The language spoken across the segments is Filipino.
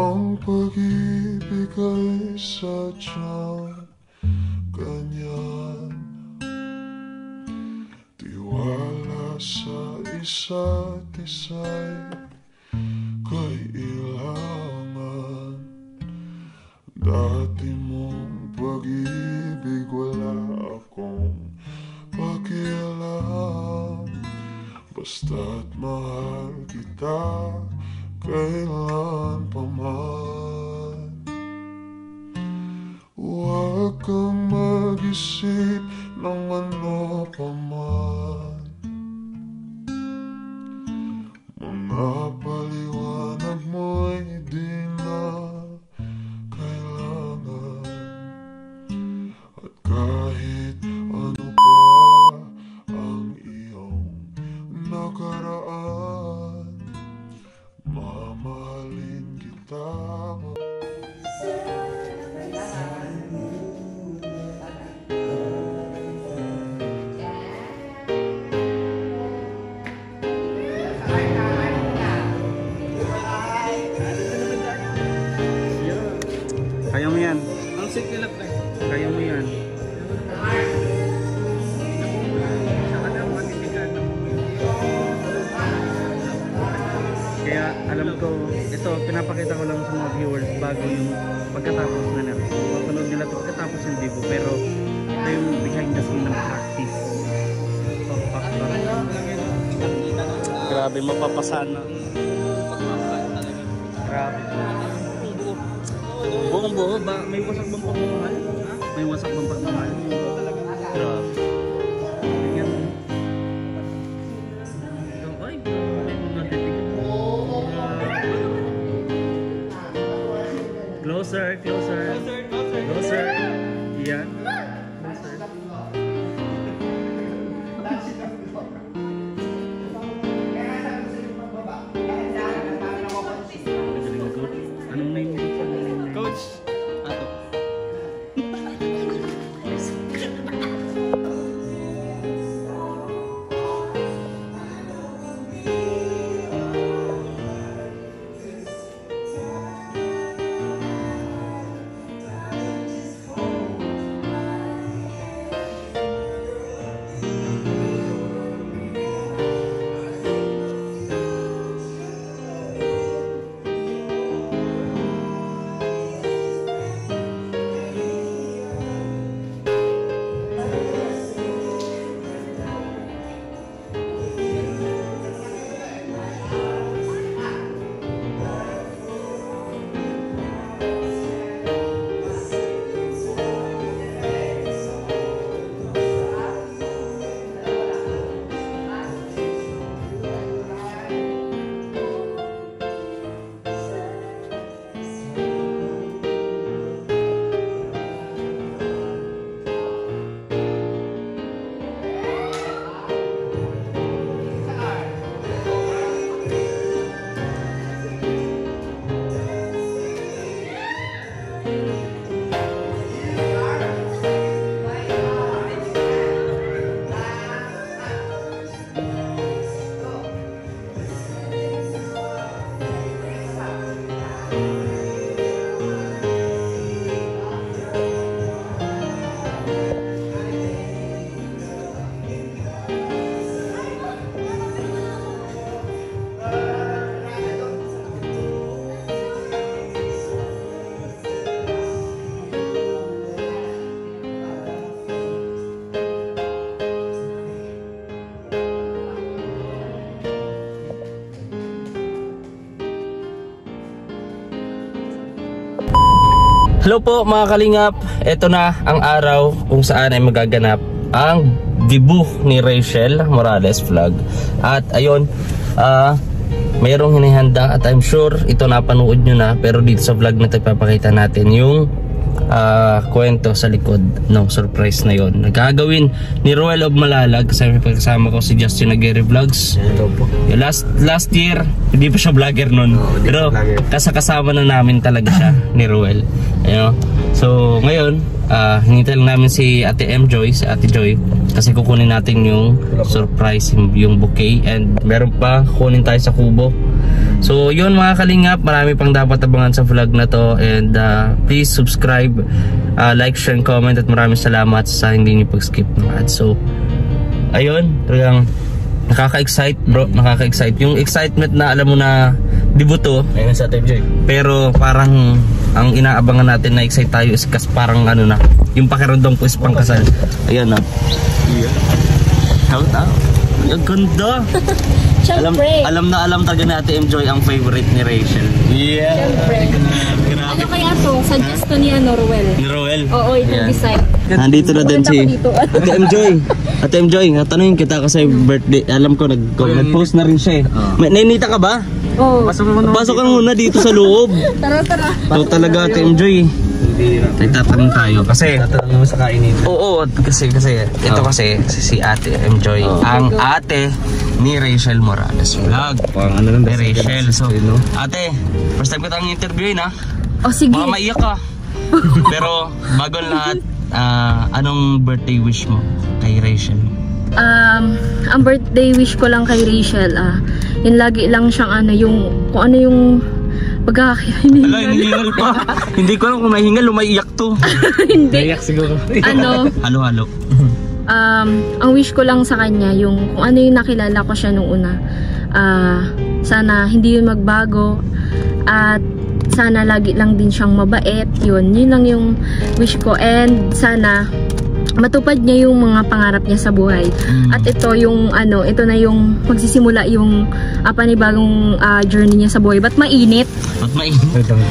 Ang pag-ibig ay sadyang ganyan. Tiwala sa isa't isa'y kailangan. Dati mong pag-ibig wala akong pakialam. Basta't mahal kita kailan pa man. Huwag kang mag-isip ng ano pa man. Mga paliwanag mo'y di na kailangan. At kahit ano pa ang iyong nakaraan, mamahalin kita. Kaya mo yan. Ang sit nila pa. Kaya mo yan. Kaya alam ko, ito pinapakita ko lang sa mga viewers bago yung pagkatapos na nila. Mapanood nila ito pagkatapos yung vivo, pero ito yung behind the scene ng practice. Grabe, mapapasana. Grabe. Buong buo ba? May wasak bang pagmamahal? May wasak bang pagmamahal? Grabe. Tingnan mo. Ay, may mga titigil. Closer, closer. Closer. Yan. Closer. Anong name mo? Coach. Ato. Hello po mga kalingap, ito na ang araw kung saan ay magaganap ang debut ni Rachel Morales vlog. At ayun, mayroong hinihanda at I'm sure ito napanood nyo na, pero dito sa vlog na ito ipapakita natin yung kwento sa likod ng surprise na yon. Nagagawin ni Ruel of Malalag kasi may pagkasama ko si Justin Aguirre Vlogs. Last year hindi pa siya vlogger nun, pero kasama na namin talaga siya ni Ruel. Ayun. So ngayon hinintay lang namin si Ate Joy kasi kukunin natin yung surprise, yung bouquet, and meron pa kukunin tayo sa kubo So yun mga kalingap, marami pang dapat abangan sa vlog na to. And please subscribe, like, share, and comment. At maraming salamat sa hindi nyo pag-skip ng ads. So ayun, talagang nakaka-excite bro, nakaka-excite. Yung excitement na alam mo na debuto, Ayun sa Ate MJ. pero parang ang inaabangan natin na excite tayo is kas parang ano na, yung pakiramdam ko is pangkasal. Ayan na. Shout out. Ang ganda. Alam talaga ni Ate Enjoy ang favorite ni Rachel. Yeah. Ano kaya to? Suggest to ni Ruel. Ni Roel. Oo, itong design. Nandito na din si Dito. Ate Enjoy. Ate Enjoy, tanungin kita kasi birthday. Alam ko nag-post na rin siya eh. May nainita ka ba? Oo. Pasok ka muna dito sa loob. Tara. Ito talaga Ate Enjoy. Tatanong tayo kasi Tatanong mo sa kainin. oo, kasi ito kasi si Ate Enjoy, ang ate ni Rachel Morales Vlog. Parang ano lang Ni Rachel. So, ate, first time ko tayong interviewin ha. O sige. Baka maiyak ka. Pero bago ang lahat, anong birthday wish mo kay Rachel? Ang birthday wish ko lang kay Rachel, yun lagi lang siyang kung ano yung pagkakahiningal. Wala, hinihingal pa. Hindi ko alam kung may hingal o may iyak to. Hindi. Naiyak siguro. Halo-halo. Ang wish ko lang sa kanya, yung kung ano yung nakilala ko siya nung una, sana hindi yun magbago at sana lagi lang din siyang mabait. Yun lang yung wish ko, and sana matupad niya yung mga pangarap niya sa buhay. At ito yung ito na yung magsisimula yung panibagong journey niya sa buhay. Ba't mainit? Ba't mainit?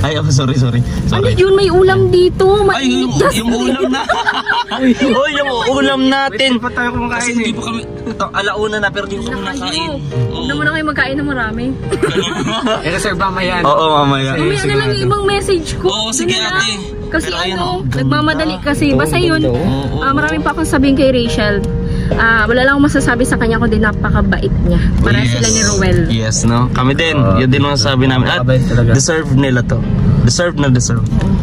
Ay, sorry. Ano yun? May ulam dito. Ay, Mainit. yung ulam na. Oh, yung ulam natin. Wait, pa tayo kumakain Kasi hindi pa kami, ito, alauna na pero hindi pa kami nakain. Huwag naman na kayo magkain na marami. I-reserve mamaya. Oo, mamaya. Mamaya na lang yung ibang message ko. Oo, sige Yun na lang. ate. Kasi Pero ayun, oh, nagmamadali kasi. Basta yun, Oo. marami pa akong sabihin kay Rachel. Wala lang akong masasabi sa kanya kundi napakabait niya. Para sila ni Ruel. Yes, no? Kami din. Yun din ang sabi namin. At Napakabait talaga. deserve nila to. Deserve.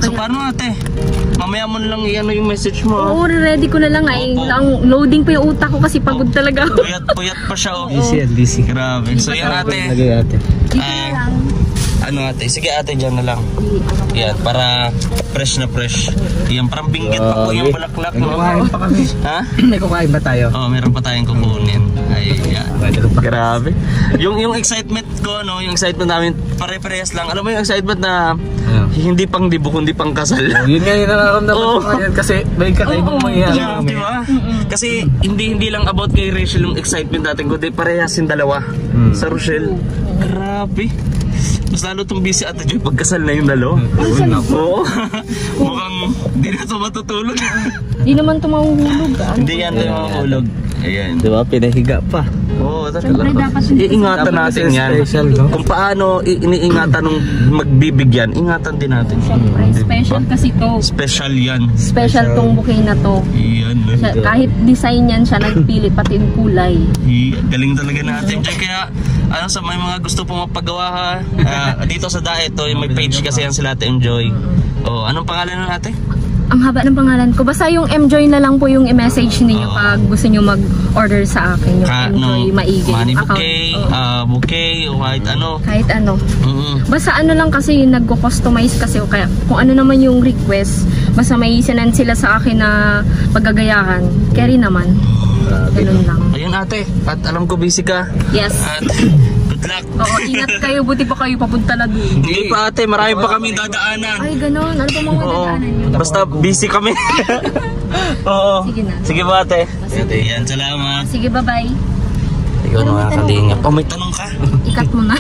So paano ate? Mamaya mo na lang yung message mo. Oo, ready ko na lang. Loading pa yung utak ko kasi pagod talaga ako. Puyat pa siya oh. Busy. Grabe. So yan ate. Lagay ate. Dito na lang. Ano ate? Sige ate, dyan na lang. Yan, para fresh na fresh. Yan, parang binggit pa po yung bulaklak. No? Kumain pa kami. Ha? May kumain ba tayo? Oo, meron pa tayong kukunin. Ay, yan. Grabe. Yung excitement ko, no? Yung excitement namin, pare-parehas lang. Alam mo yung excitement na hindi pang dibo, kundi pang kasal. Yun nga yung nararamdaman ko ngayon kasi may kakaibang mangyayari Yeah, kami. di ba? Kasi hindi lang about kay Rachel yung excitement natin, kundi parehas yung dalawa sa Rochelle. Grabe. Mas lalo itong busy at yung pagkasal na yung dalawa. Oo. Mukhang hindi na ito matutulog. Hindi naman ito mahuhulog. Hindi yan ito mahulog. Ayan. Diba? Pinahiga pa. Oo, Siyempre dapat iingatan natin yan. Special, no? Kung paano iniingatan nung magbibigyan, ingatan din natin. Siyempre, special kasi to. Special yan. Special tong bouquet na to. Iyan. Kahit design yan siya, nagpili pati yung kulay. Galing talaga natin dyan. Kaya sa may mga gusto pong mapagawa ha, dito sa Daet to, may page kasi yan sila Ate Enjoy. Anong pangalan nun ate? Ang haba ng pangalan ko. Basta yung Enjoy na lang po yung i-message ninyo pag gusto nyo mag-order sa akin. Yung Enjoy Maigi. Money Account. bouquet, Oo. bouquet, o kahit ano. Kahit ano. Basta Basta lang kasi nagko-customize kasi kaya kung ano naman yung request, basta may sinend sila sa akin na paggagayahan. Carry naman. Ganun lang. Ayun ate, at alam ko busy ka. Yes. At good luck. Oo, ingat kayo. Buti pa kayo papunta na doon. Hindi pa ate, marami pa kami dadaanan. Ay, ganun. Ano pa mga dadaanan nyo? Basta busy kami. Oo. Sige na. Sige ba ate? Yan, salamat. Sige, bye-bye. Ikaw na mga kalingap. May tanong ka? Ikat mo na.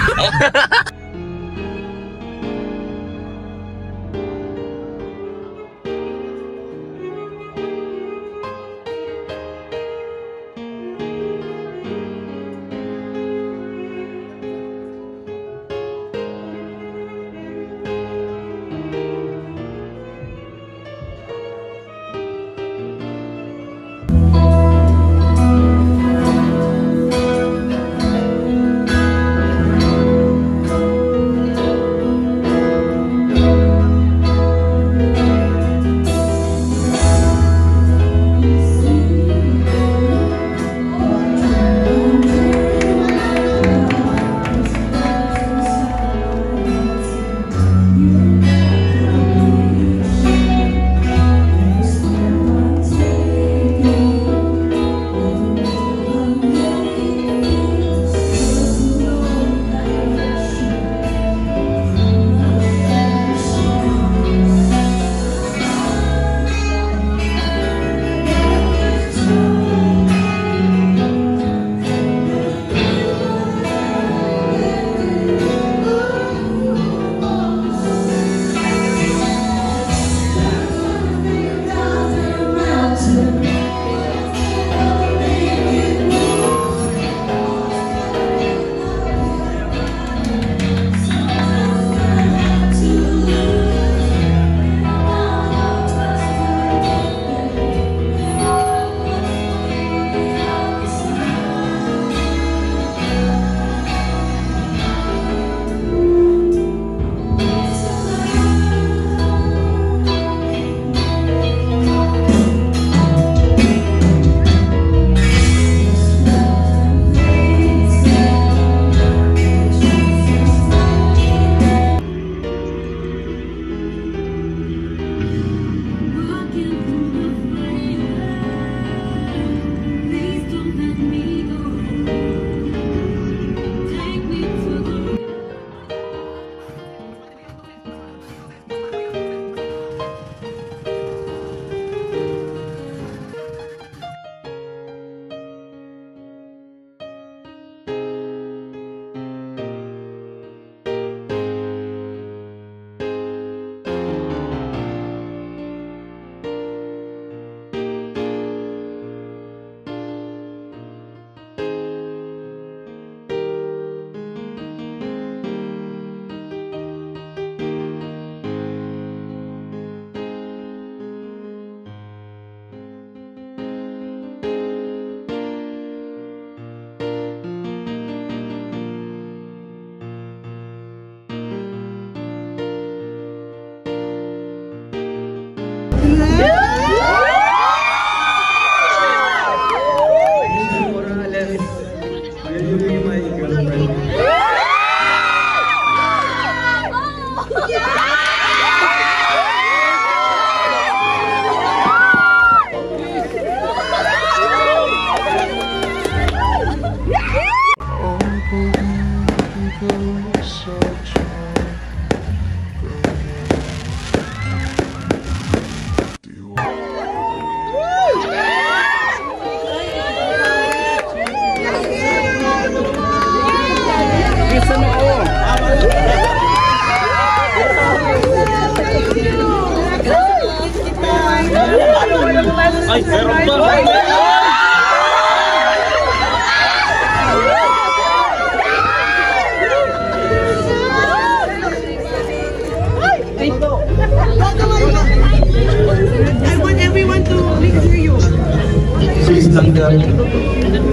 at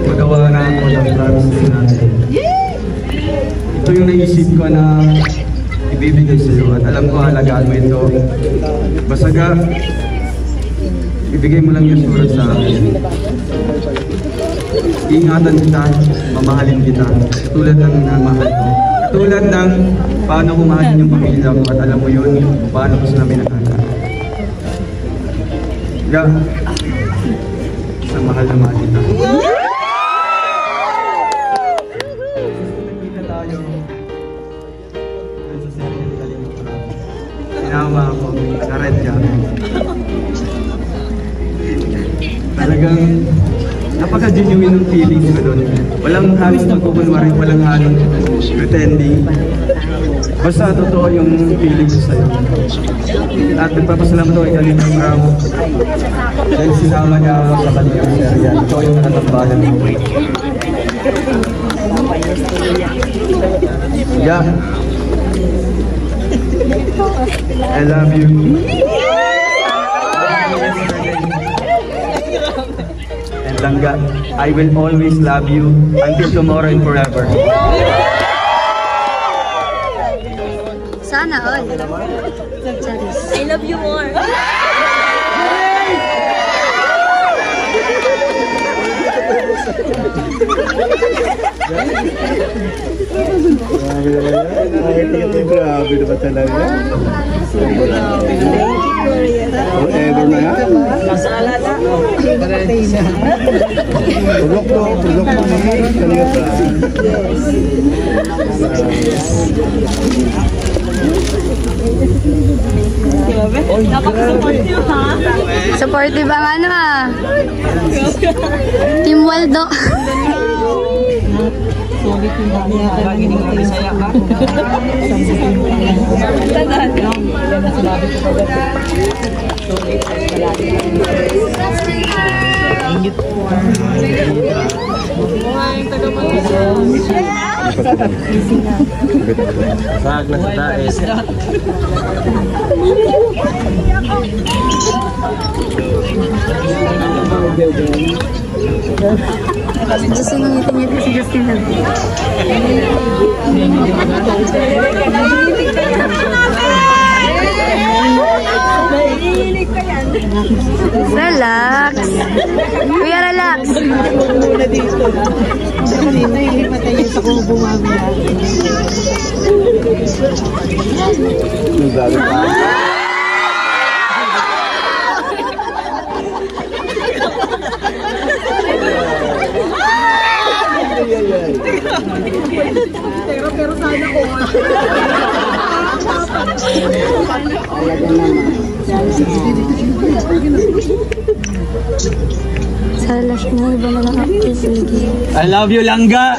magawa na ako ng promises natin. Ito yung naisip ko na ibibigay sa iyo at alam ko halagaan mo ito. Basta ibigay mo lang yung surat sa akin. Ingatan kita, mamahalin kita, tulad ng minamahal ko. Tulad ng paano ko mahalin yung pamilya ko at alam mo yun, paano ko sila minahal. Sa mahal na mahal kita. Nagkita tayo. Sa serye ni Kalinga Prab. Sinama ako sa red jacket. Talagang napaka-genuine ng feelings ko doon. Walang halong pagkukunwari, walang halong pretending. Basta totoo yung feelings ko sa'yo. At nagpapasalamat ako kay Kalinga Prab. Dahil sinama niya ako sa kanyang serye. Ikaw yung natatambahan mo. Yeah. I love you. And Langga, I will always love you until tomorrow and forever. Sana all. I love you more. Grabe naman talaga. Forever na yan. Masala na. Tulog mo naman. Napaka-supportive ha? Supportive ang ano ah. Team Waldo. Sag na sa taes. Gusto nang ngiti-ngiti si Justina. Relax. Kuya, relax. Muna dito. Dito ilimatay yan sa kubo mamaya. Pero sana ko. Sa last mo, iba na lang ako. I love you, Langga!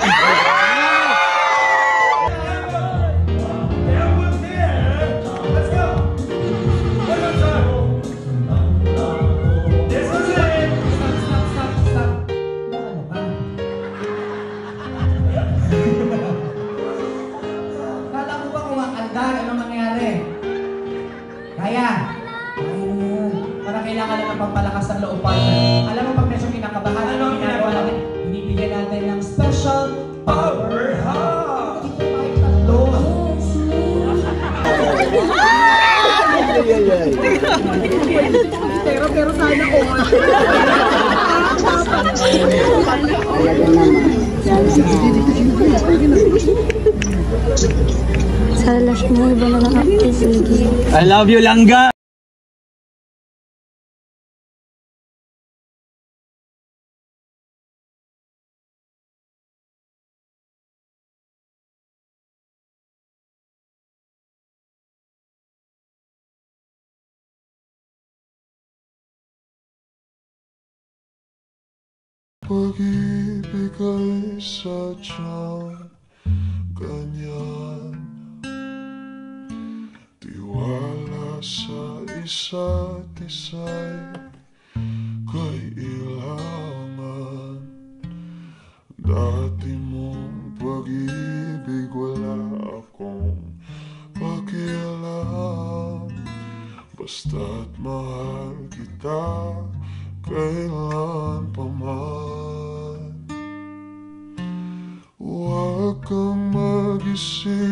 Kala ko ba kumakanda? Ano mangyari? Kaya! Para kailangan lang ng pampalakas ng loob partner. Alam mo pag medyo kinakabahan, ano ang ginagawa natin? Binibigyan natin ng special power hug! Ito ay tatlo. Pero sana ko. Sa last mo, iba na lang ako. I love you, Langga! Pag-ibig ay sadyang ganyan. Tiwala sa isa't isa'y kailangan. Dati mong pag-ibig wala akong pakialam. Basta't mahal kita, kailan pa man. Huwag kang mag-isip